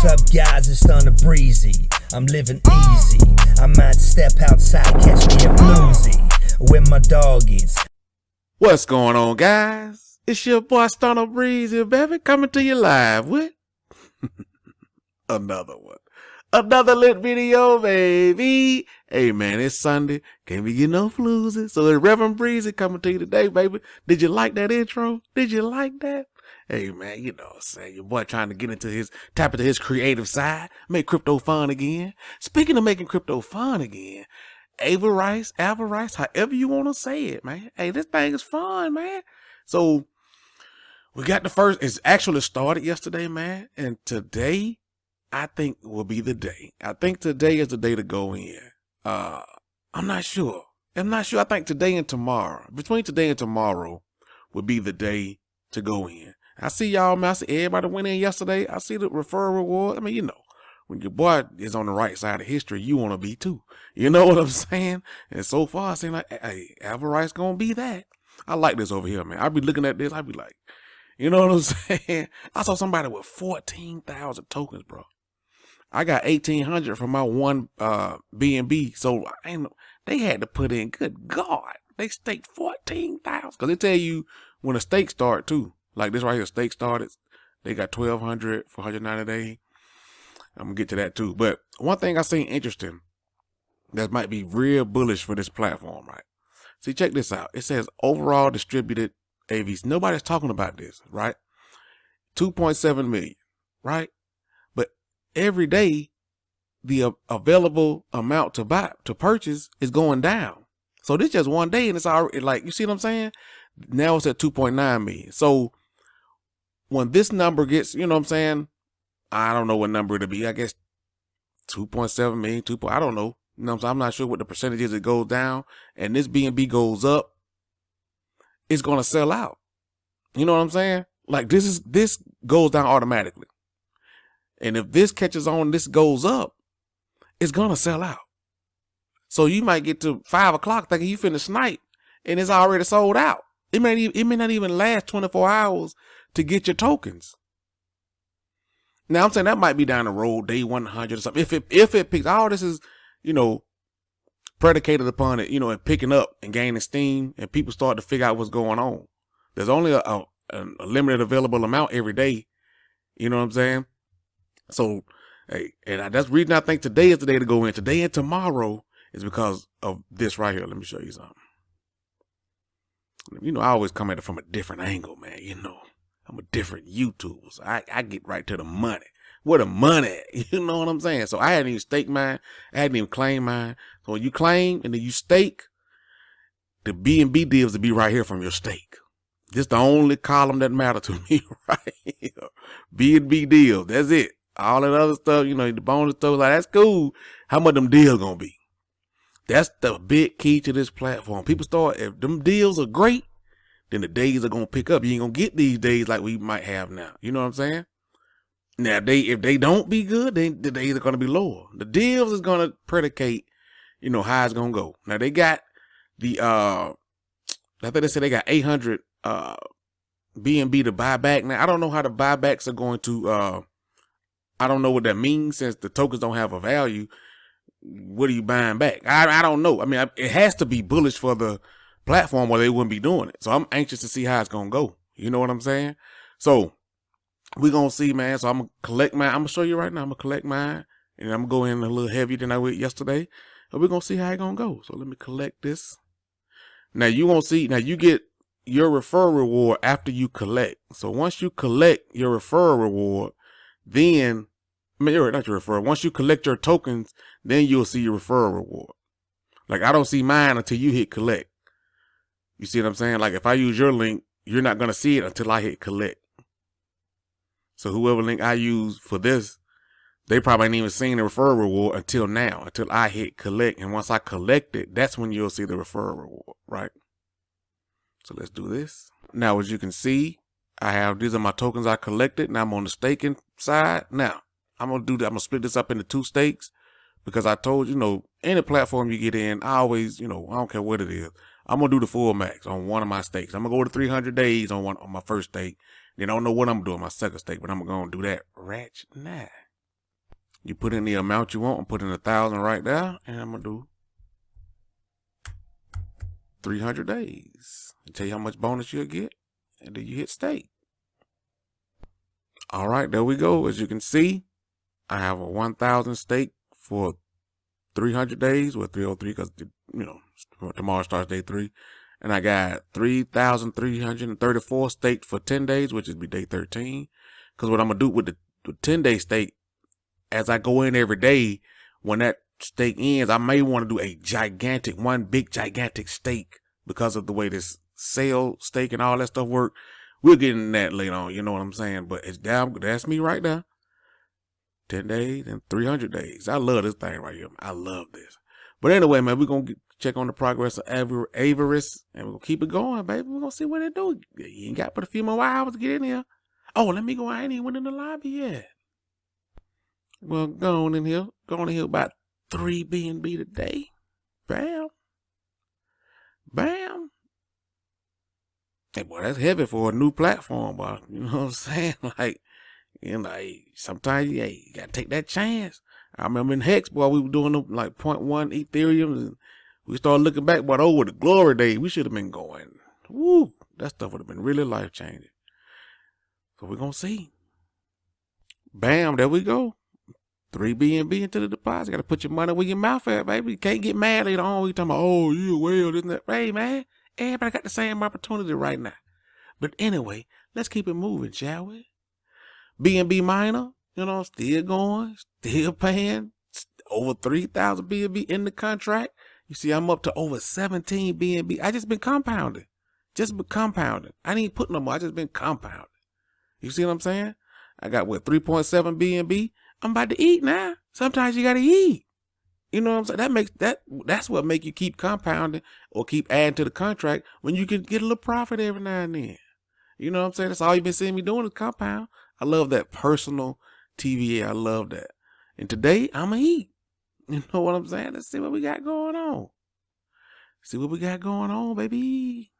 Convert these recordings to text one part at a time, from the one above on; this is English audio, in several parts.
What's up, guys? It's Thunder Breezy. I'm living easy. I might step outside, catch me a bluesy with my doggies. What's going on, guys? It's your boy Thunder Breezy, baby, coming to you live with another one. Another lit video, baby. Hey, man, it's Sunday. Can't be getting no floozy. So it's Reverend Breezy coming to you today, baby. Did you like that intro? Did you like that? Hey, man, you know what I'm saying? Your boy trying to get into tap into his creative side, make crypto fun again. Speaking of making crypto fun again, Avarice, however you want to say it, man. Hey, this thing is fun, man. So we got the first, it's actually started yesterday, man. And today, I think will be the day. I think today is the day to go in. I'm not sure. I think today and tomorrow, between today and tomorrow, will be the day to go in. I see y'all, man. I see everybody went in yesterday. I see the referral reward. I mean, you know, when your boy is on the right side of history, you want to be too. You know what I'm saying? And so far, I seem like, hey, Avarice gonna be that. I like this over here, man. I be looking at this. I be like, you know what I'm saying? I saw somebody with 14,000 tokens, bro. I got 1,800 from my one BNB. So they had to put in, good God, they staked 14,000. Because they tell you when a stake start too. Like this right here, stake started. They got 1,200 for 190 days. I'm going to get to that too. But one thing I seen interesting that might be real bullish for this platform, right? See, check this out. It says overall distributed AVs. Nobody's talking about this, right? 2.7 million, right? But every day, the available amount to purchase is going down. So this just one day and it's already like, you see what I'm saying? Now it's at 2.9 million. So when this number gets, you know what I'm saying? I don't know what number it'll be. I guess 2.7 million, I don't know. You know what I'm saying? I'm not sure what the percentage is. It goes down and this BNB goes up. It's going to sell out. You know what I'm saying? Like this goes down automatically. And if this catches on, this goes up, it's going to sell out. So you might get to 5 o'clock thinking you finna snipe and it's already sold out. It may not even last 24 hours to get your tokens. Now I'm saying that might be down the road, day 100 or something. If it picks, all this is, you know, predicated upon it, you know, and picking up and gaining steam and people start to figure out what's going on. There's only a limited available amount every day. You know what I'm saying? So, hey, and that's the reason I think today is the day to go in. Today and tomorrow is because of this right here. Let me show you something. You know, I always come at it from a different angle, man. You know, I'm a different YouTuber. So I get right to the money. Where the money at? You know what I'm saying? So I hadn't even staked mine. I hadn't even claimed mine. So when you claim and then you stake, the BNB deals will be right here from your stake. This the only column that matter to me right here. BNB deals. That's it. All that other stuff, you know, the bonus stuff, like that's cool. How much them deals gonna be? That's the big key to this platform. People start, if them deals are great, then the days are going to pick up. You ain't going to get these days like we might have now. You know what I'm saying? Now, if they don't be good, then the days are going to be lower. The deals is going to predicate, you know, how it's going to go. Now, they got the, I think they said they got 800 BNB to buy back. Now, I don't know how the buybacks are going to, I don't know what that means since the tokens don't have a value. What are you buying back? I don't know. I mean, it has to be bullish for the platform or they wouldn't be doing it. So I'm anxious to see how it's going to go. You know what I'm saying? So we're going to see, man. So I'm going to collect mine. I'm going to show you right now. I'm going to collect mine and I'm going to go in a little heavier than I went yesterday. And we're going to see how it's going to go. So let me collect this. Now you won't see, now you get your referral reward after you collect. So once you collect your referral reward, then not your referral. Once you collect your tokens, then you'll see your referral reward. Like I don't see mine until you hit collect. You see what I'm saying? Like if I use your link, you're not going to see it until I hit collect. So whoever link I use for this, they probably ain't even seen the referral reward until now, until I hit collect. And once I collect it, that's when you'll see the referral reward, right? So let's do this. Now, as you can see, these are my tokens I collected. Now I'm on the staking side. Now, I'm going to do that. I'm going to split this up into 2 stakes because I told you, know, any platform you get in, I always, you know, I don't care what it is. I'm going to do the full max on one of my stakes. I'm going to go to 300 days on my first stake. Then I don't know what I'm doing my second stake, but I'm going to do that right now. You put in the amount you want. I'm putting 1,000 right there, and I'm gonna do 300 days. I'll tell you how much bonus you'll get, and then you hit stake. All right, there we go. As you can see, I have a 1,000 stake for 300 days, or 303, because tomorrow starts day 3, and I got 3,334 staked for 10 days, which would be day 13. Because what I'm gonna do with the 10-day stake, as I go in every day, when that stake ends, I may want to do one big gigantic stake because of the way this sale stake and all that stuff work. We'll get into that later on, you know what I'm saying? But that's me right now. 10 days and 300 days. I love this thing right here. I love this. But anyway, man, we're going to check on the progress of Avarice, and we're going to keep it going, baby. We're going to see what they do. You ain't got but a few more hours to get in here. Oh, let me go. I ain't even went in the lobby yet. Well, go on in here. Go on in here about 3 BNB today. Bam. Bam. Hey, boy, that's heavy for a new platform, boy. You know what I'm saying? Like, sometimes you gotta take that chance. I remember in Hex, boy, we were doing them like 0.1 Ethereum, and we started looking back, but over the glory days, we should have been going. Woo, that stuff would have been really life changing. So we're gonna see. Bam, there we go. 3 BNB into the deposit. Gotta put your money where your mouth at, baby. You can't get mad later on. You talking about, oh, you well, isn't that? Hey, man, everybody got the same opportunity right now. But anyway, let's keep it moving, shall we? BNB miner, still going, still paying over 3,000 BNB in the contract. You see, I'm up to over 17 BNB. I just been compounding. I didn't put no more. I just been compounding. You see what I'm saying? I got 3.7 BNB. I'm about to eat now. Sometimes you got to eat. You know what I'm saying? That's what make you keep compounding or keep adding to the contract when you can get a little profit every now and then. You know what I'm saying? That's all you've been seeing me doing is compound. I love that personal TVA. I love that. And today, I'm going to eat. You know what I'm saying? Let's see what we got going on. Baby.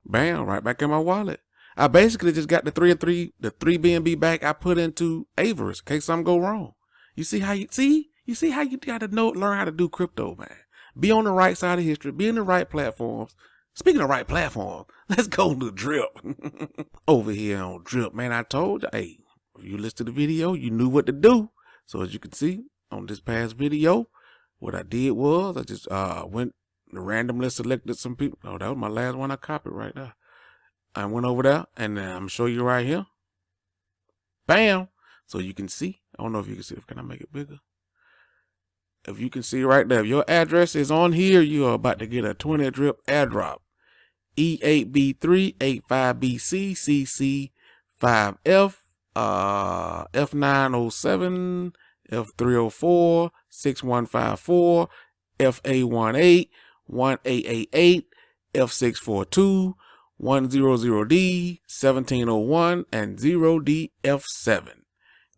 Bam, right back in my wallet. I basically just got the 3 BNB back I put into Avarice in case something go wrong. You see how you got to learn how to do crypto, man. Be on the right side of history. Be in the right platforms. Speaking of right platform, let's go to Drip. Over here on Drip, man, I told you, hey, if you listened to the video, you knew what to do. So as you can see on this past video, what I did was I just went randomly selected some people. Oh, that was my last one I copied right there. I went over there, and I'm going to show you right here. Bam. So you can see. I don't know if you can see. Can I make it bigger? If you can see right there, if your address is on here, you are about to get a 20 Drip airdrop. E8B385BC CC5F F907 F304 6154 FA18 1888 F642 100D 1701 and 0DF7.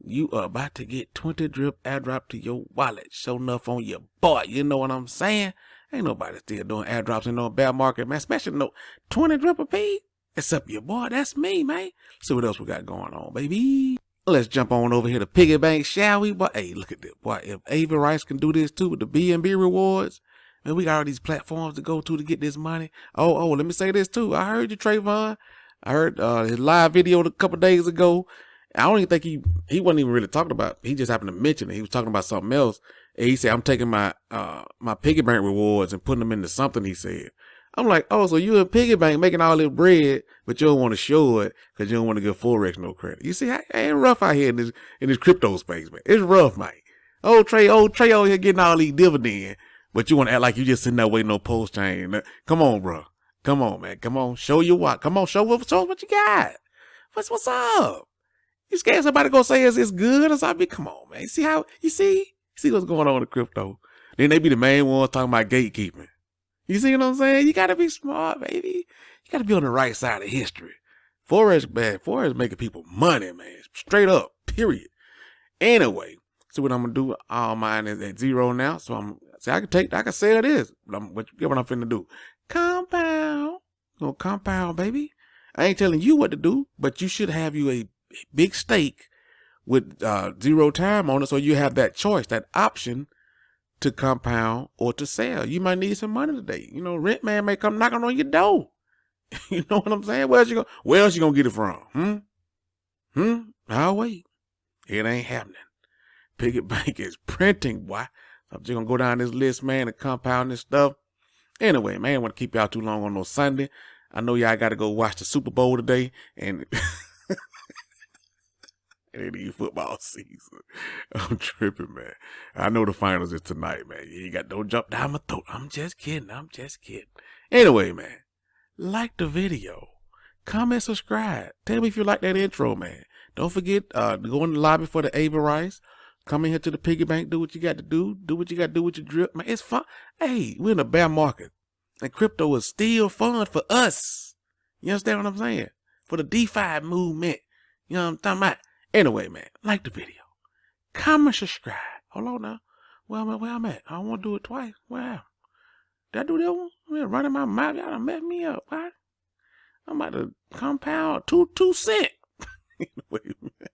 You are about to get 20 Drip airdrop to your wallet. Show enough on your boy. You know what I'm saying? Ain't nobody still doing airdrops in no bear market, man. Especially no 20 Drip a piece. Except your boy. That's me, man. Let's see what else we got going on, baby. Let's jump on over here to Piggy Bank, shall we? But hey, look at this. Boy, if Avarice can do this too with the BNB rewards, man, we got all these platforms to go to get this money. Oh, let me say this too. I heard you, Trayvon. I heard his live video a couple days ago. I don't even think he wasn't even really talking about. He just happened to mention it. He was talking about something else. And he said, I'm taking my Piggy Bank rewards and putting them into something, he said. I'm like, oh, so you a Piggy Bank making all this bread, but you don't want to show it because you don't want to give Forex no credit. You see, it's rough out here in this crypto space, man. It's rough, man. Old Trey over here getting all these dividends, but you want to act like you just sitting there waiting on post chain. Come on, bro. Come on, man. Come on. Show your what. Come on. Show us what you got. What's up? You scared somebody gonna say it's good or something? Come on, man. You see what's going on in crypto? Then they be the main ones talking about gatekeeping. You see what I'm saying? You gotta be smart, baby. You gotta be on the right side of history. Forex, man. Forex making people money, man. Straight up. Period. Anyway, see what I'm gonna do. All mine is at 0 now, so I can sell this. But get what I'm finna do. Compound. Gonna compound, baby. I ain't telling you what to do, but you should have you a big stake with 0 time on it, so you have that choice, that option to compound or to sell. You might need some money today. You know, rent man may come knocking on your door. You know what I'm saying? Where else you gonna get it from? I'll wait. It ain't happening. Piggy Bank is printing, boy. I'm just gonna go down this list, man, and compound this stuff. Anyway, man, I don't want to keep y'all too long on no Sunday. I know y'all got to go watch the Super Bowl today, and it ain't football season. I'm tripping, man. I know the finals is tonight, man. You don't jump down my throat. I'm just kidding. Anyway, man, like the video, comment, subscribe. Tell me if you like that intro, man. Don't forget to go in the lobby for the Avarice. Come in here to the Piggy Bank. Do what you got to do. Do what you got to do with your drip, man. It's fun. Hey, we're in a bear market, and crypto is still fun for us. You understand what I'm saying? For the DeFi movement. You know what I'm talking about? Anyway, man, like the video. Comment, subscribe. Hold on now. Where I'm at? I don't want to do it twice. Wow. Did I do that one? I'm running my mouth. Y'all done messed me up. Right? I'm about to compound 2 cents. Anyway, man.